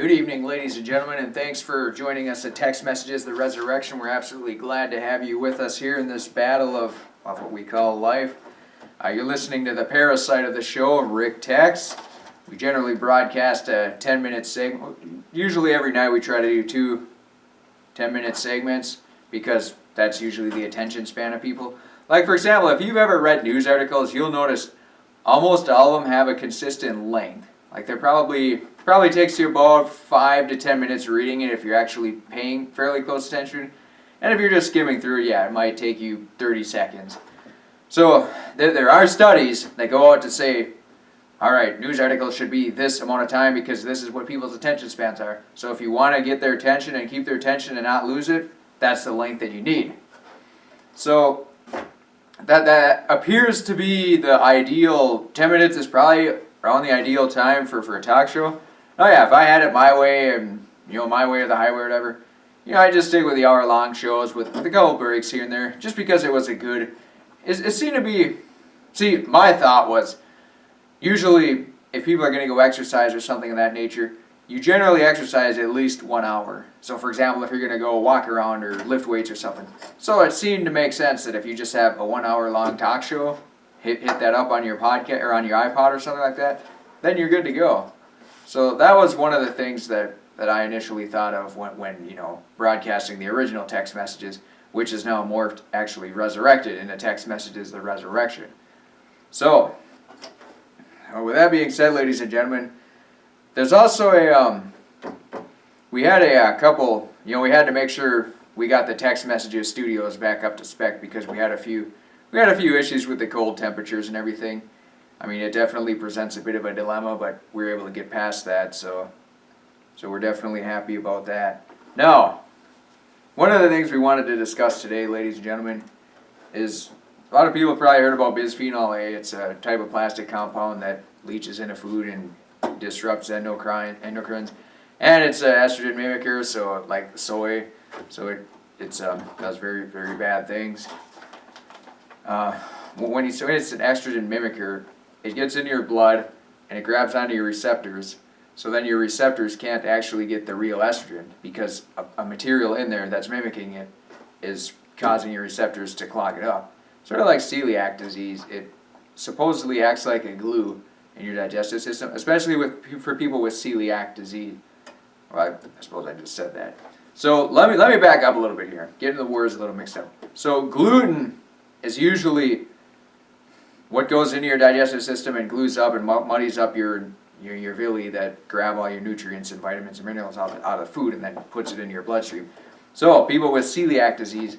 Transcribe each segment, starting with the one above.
Good evening, ladies and gentlemen, and thanks for joining us at Text Messages, The Resurrection. We're absolutely glad to have you with us here in this battle of what we call life. You're listening to the parasite of the show, Rick Tex. We generally broadcast a 10-minute segment. Usually every night we try to do two 10-minute segments because that's usually the attention span of people. Like, for example, if you've ever read news articles, you'll notice almost all of them have a consistent length. Like, they're probably takes you about 5 to 10 minutes reading it if you're actually paying fairly close attention. And if you're just skimming through it, yeah, it might take you 30 seconds. So there are studies that go out to say, all right, news articles should be this amount of time because this is what people's attention spans are. So if you want to get their attention and keep their attention and not lose it, that's the length that you need. So that appears to be the ideal. 10 minutes is probably around the ideal time for a talk show. Oh yeah, if I had it my way, and my way or the highway or whatever, I just stick with the hour-long shows with a couple breaks here and there, just because it was a good. It seemed to be. See, my thought was, usually if people are going to go exercise or something of that nature, you generally exercise at least 1 hour. So for example, if you're going to go walk around or lift weights or something. So it seemed to make sense that if you just have a 1 hour long talk show, hit that up on your podcast or on your iPod or something like that, then you're good to go. So that was one of the things that I initially thought of when broadcasting the original Text Messages, which is now morphed, actually resurrected into Text Messages, The Resurrection. So, with that being said, ladies and gentlemen, there's also we had a couple, we had to make sure we got the Text Messages studios back up to spec because we had a few issues with the cold temperatures and everything. I mean, it definitely presents a bit of a dilemma, but we were able to get past that, so we're definitely happy about that. Now, one of the things we wanted to discuss today, ladies and gentlemen, is a lot of people have probably heard about bisphenol A. It's a type of plastic compound that leaches into food and disrupts endocrines, and it's an estrogen mimicker, so like soy, so it does very, very bad things. When it's an estrogen mimicker, it gets into your blood and it grabs onto your receptors, so then your receptors can't actually get the real estrogen because a material in there that's mimicking it is causing your receptors to clog it up. Sort of like celiac disease, it supposedly acts like a glue in your digestive system, especially for people with celiac disease. Well, I suppose I just said that. So let me back up a little bit here, getting the words a little mixed up. So gluten is usually what goes into your digestive system and glues up and muddies up your villi that grab all your nutrients and vitamins and minerals out of food and then puts it into your bloodstream. So people with celiac disease,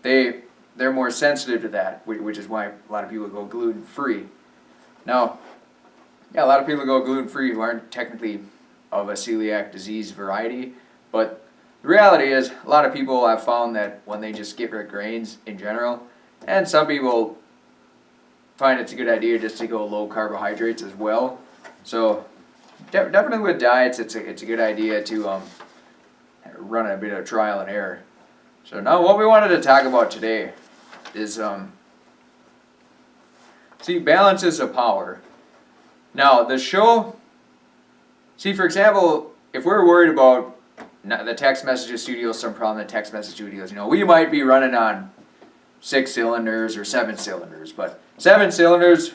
they're more sensitive to that, which is why a lot of people go gluten-free. Now, yeah, a lot of people go gluten-free who aren't technically of a celiac disease variety, but the reality is a lot of people have found that when they just skip their grains in general, and some people find it's a good idea just to go low carbohydrates as well. So definitely with diets, it's a good idea to run a bit of trial and error. So now what we wanted to talk about today is balances of power. Now the show, for example, if we're worried about the Text Messages studios, some problem in the Text Message studios, we might be running on 6 cylinders or 7 cylinders, but 7 cylinders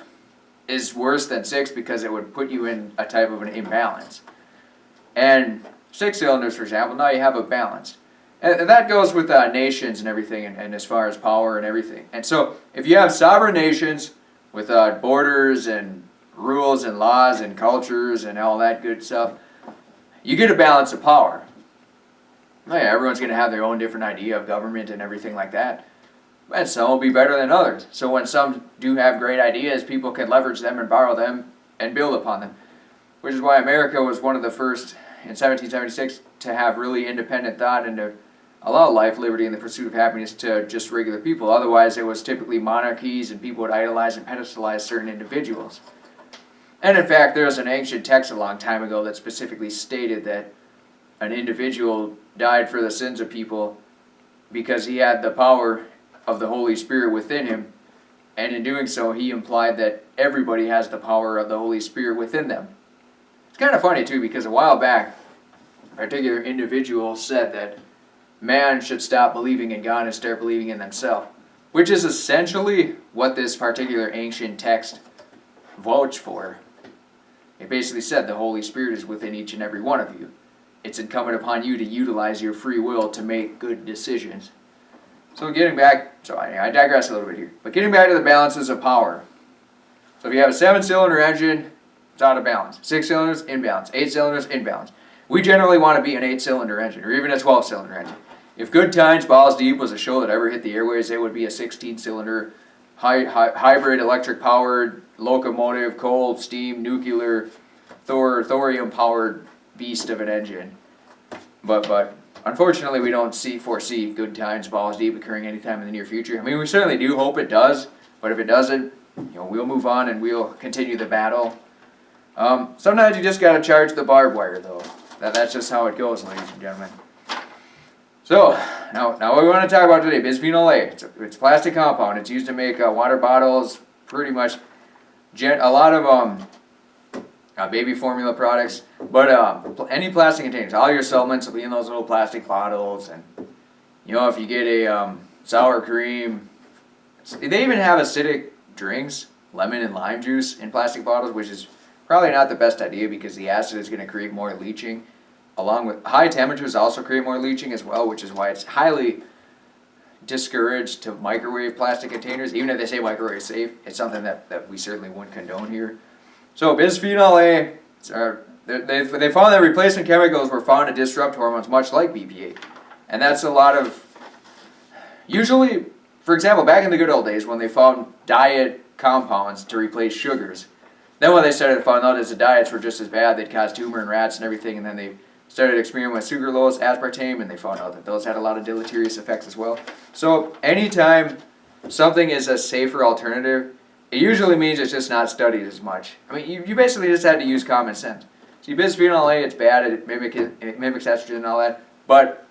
is worse than 6 because it would put you in a type of an imbalance. And 6 cylinders, for example, now you have a balance. And that goes with nations and everything, and as far as power and everything. And so if you have sovereign nations with borders and rules and laws and cultures and all that good stuff, you get a balance of power. Oh yeah, everyone's going to have their own different idea of government and everything like that. And some will be better than others. So when some do have great ideas, people can leverage them and borrow them and build upon them. Which is why America was one of the first in 1776 to have really independent thought and to allow life, liberty, and the pursuit of happiness to just regular people. Otherwise, it was typically monarchies and people would idolize and pedestalize certain individuals. And in fact, there was an ancient text a long time ago that specifically stated that an individual died for the sins of people because he had the power of the Holy Spirit within him, and in doing so he implied that everybody has the power of the Holy Spirit within them. It's kind of funny too, because a while back particular individual said that man should stop believing in God and start believing in themselves, which is essentially what this particular ancient text vouched for. It basically said the Holy Spirit is within each and every one of you. It's incumbent upon you to utilize your free will to make good decisions. So getting back, I digress a little bit here, but getting back to the balances of power. So if you have a 7-cylinder engine, it's out of balance. 6 cylinders, in balance. 8 cylinders, in balance. We generally want to be an 8-cylinder engine, or even a 12-cylinder engine. If Good Times, Balls Deep was a show that ever hit the airways, it would be a 16-cylinder, hybrid, electric-powered, locomotive, coal, steam, nuclear, thorium-powered beast of an engine. But unfortunately, we don't foresee Good Times, Balls Deep occurring anytime in the near future. I mean, we certainly do hope it does, but if it doesn't, we'll move on and we'll continue the battle. Sometimes you just got to charge the barbed wire, though. That's just how it goes, ladies and gentlemen. So, now what we want to talk about today, bisphenol A. It's a plastic compound. It's used to make water bottles, pretty much a lot of baby formula products, but any plastic containers, all your supplements will be in those little plastic bottles, and if you get a sour cream, they even have acidic drinks, lemon and lime juice in plastic bottles, which is probably not the best idea because the acid is going to create more leaching. Along with high temperatures also create more leaching as well, which is why it's highly discouraged to microwave plastic containers. Even if they say microwave safe, it's something that we certainly wouldn't condone here. So bisphenol A, they found that replacement chemicals were found to disrupt hormones much like BPA. And that's a lot of, usually, for example, back in the good old days when they found diet compounds to replace sugars, then when they started to find out that the diets were just as bad, they'd cause tumor in rats and everything, and then they started experimenting with sucralose, aspartame, and they found out that those had a lot of deleterious effects as well. So anytime something is a safer alternative, it usually means it's just not studied as much. I mean, you basically just had to use common sense. See, bisphenol A, it's bad, it mimics estrogen and all that, but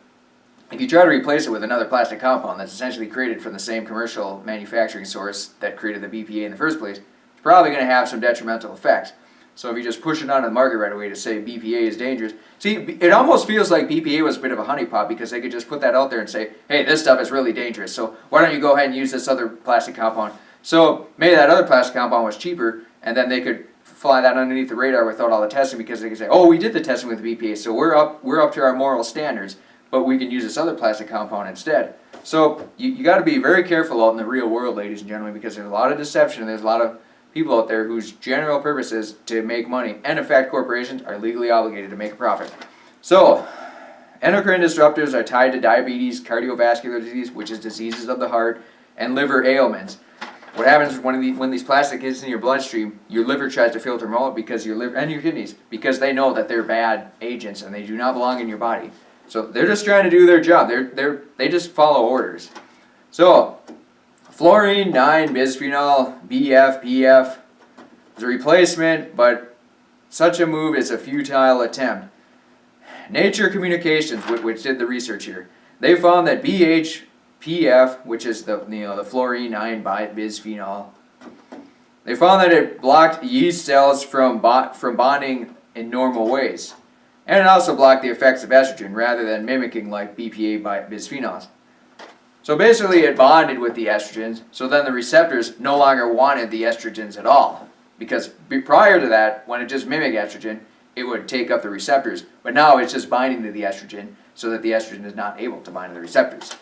if you try to replace it with another plastic compound that's essentially created from the same commercial manufacturing source that created the BPA in the first place, it's probably going to have some detrimental effects. So if you just push it onto the market right away to say BPA is dangerous, see, it almost feels like BPA was a bit of a honeypot because they could just put that out there and say, hey, this stuff is really dangerous, so why don't you go ahead and use this other plastic compound? So maybe that other plastic compound was cheaper, and then they could fly that underneath the radar without all the testing because they could say, oh, we did the testing with the BPA, so we're up to our moral standards, but we can use this other plastic compound instead. So you got to be very careful out in the real world, ladies and gentlemen, because there's a lot of deception and there's a lot of people out there whose general purpose is to make money, and in fact corporations are legally obligated to make a profit. So endocrine disruptors are tied to diabetes, cardiovascular disease, which is diseases of the heart, and liver ailments. What happens is when these plastic gets in your bloodstream, your liver tries to filter them out because your liver and your kidneys, because they know that they're bad agents and they do not belong in your body. So they're just trying to do their job. They just follow orders. So fluorine, 9-bisphenol, BF, PF is a replacement, but such a move is a futile attempt. Nature Communications, which did the research here, they found that BHPF, which is the fluorine 9-bisphenol, they found that it blocked yeast cells from bonding in normal ways, and it also blocked the effects of estrogen rather than mimicking like BPA bisphenols. So basically it bonded with the estrogens, so then the receptors no longer wanted the estrogens at all. Because prior to that, when it just mimicked estrogen, it would take up the receptors. But now it's just binding to the estrogen, so that the estrogen is not able to bind to the receptors.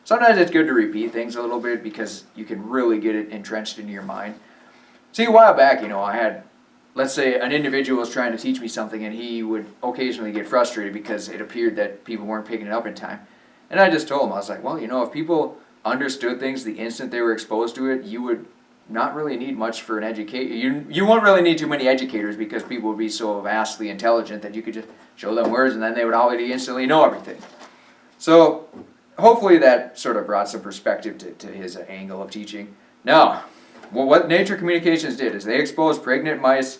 Sometimes it's good to repeat things a little bit because you can really get it entrenched into your mind. See, a while back, I had, let's say an individual was trying to teach me something and he would occasionally get frustrated because it appeared that people weren't picking it up in time. And I just told him, I was like, well, if people understood things the instant they were exposed to it, you would not really need much for an educator. You won't really need too many educators because people would be so vastly intelligent that you could just show them words and then they would already instantly know everything. So hopefully that sort of brought some perspective to his angle of teaching. Now, what Nature Communications did is they exposed pregnant mice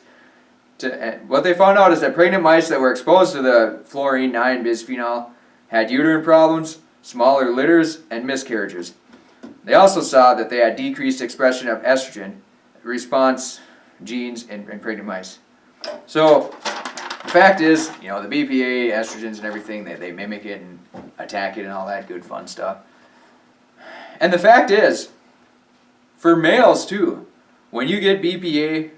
to, what they found out is that pregnant mice that were exposed to the fluorine 9-bisphenol had uterine problems, smaller litters, and miscarriages. They also saw that they had decreased expression of estrogen response genes in pregnant mice. So The fact is, the BPA, estrogens and everything, they mimic it and attack it and all that good fun stuff. And the fact is, for males too, when you get BPA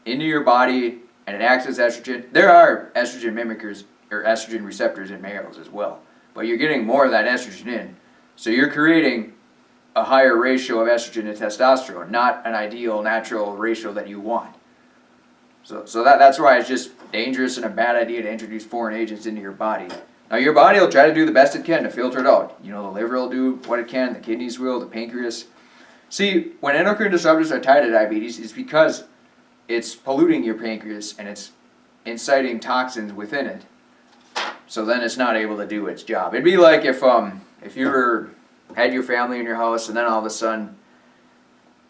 into your body and it acts as estrogen, there are estrogen mimickers or estrogen receptors in males as well. But you're getting more of that estrogen in. So you're creating a higher ratio of estrogen to testosterone, not an ideal natural ratio that you want. So that's why it's just dangerous and a bad idea to introduce foreign agents into your body. Now your body will try to do the best it can to filter it out. The liver will do what it can, the kidneys will, the pancreas. See, when endocrine disruptors are tied to diabetes, it's because it's polluting your pancreas and it's inciting toxins within it. So then it's not able to do its job. It'd be like if you had your family in your house and then all of a sudden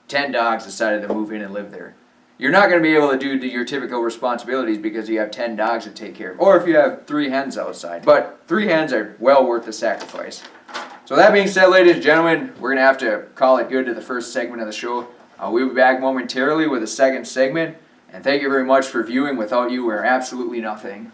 10 dogs decided to move in and live there. You're not going to be able to do your typical responsibilities because you have 10 dogs to take care of. Or if you have 3 hens outside. But 3 hens are well worth the sacrifice. So that being said, ladies and gentlemen, we're going to have to call it good to the first segment of the show. We'll be back momentarily with a second segment. And thank you very much for viewing. Without you, we're absolutely nothing.